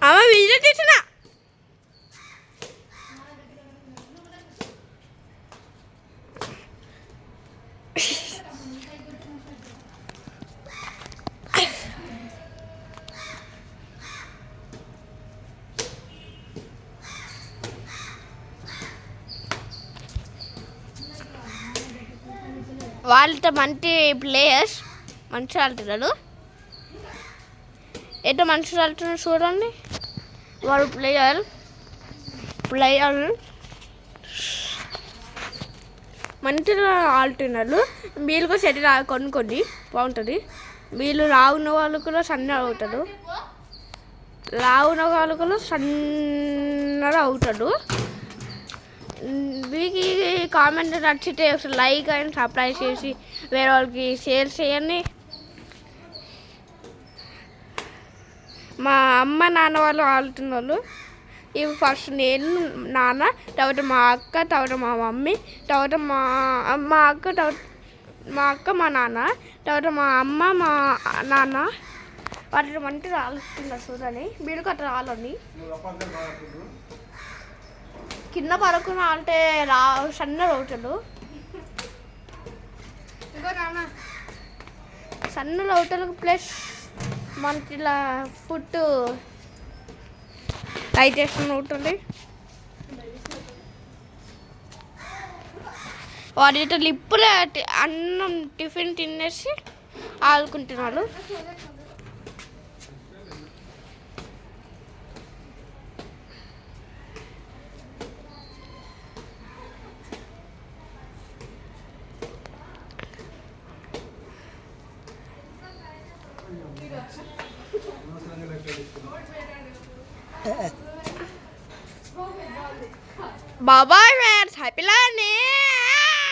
అమ్మ వీడియో తీసిన వాళ్ళతో మంచి ప్లేయర్స్ మంచి ఆడుతున్నారు ఎటో మనుషులు ఆడుతున్నారు చూడండి వాళ్ళు ప్లేయర్ మంచిగా ఆడుతున్నారు మీరు కూడా షటిల్ కొనుక్కోండి బాగుంటుంది వీళ్ళు లావున్న వాళ్ళు కూడా సన్నగా అవుతారు లావున్న వాళ్ళు కూడా సన్నగా అవుతాడు మీకు కామెంట్ నచ్చితే ఒకసారి లైక్ అండ్ సబ్స్క్రైబ్ చేసి వేరే వాళ్ళకి షేర్ చేయండి మా అమ్మ నాన్న వాళ్ళు ఆడుతున్నారు ఇవి ఫస్ట్ నేను నాన్న తర్వాత మా అక్క తర్వాత మా మమ్మీ తర్వాత మా అక్క మా నాన్న తర్వాత మా అమ్మ మా నాన్న వాటి మంచిగా ఆడుతున్నారు చూడండి మీరు అట్లా ఆడండి కింద పడకుండా అంటే సన్న రౌటలు సన్న రౌటలకు ప్లస్ మనకి ఇలా ఫుడ్ డైజెషన్ ఉంటుంది వాటి లిప్పులే అన్నం టిఫిన్ తినేసి ఆడుకుంటున్నారు Bye bye friends, happy learning.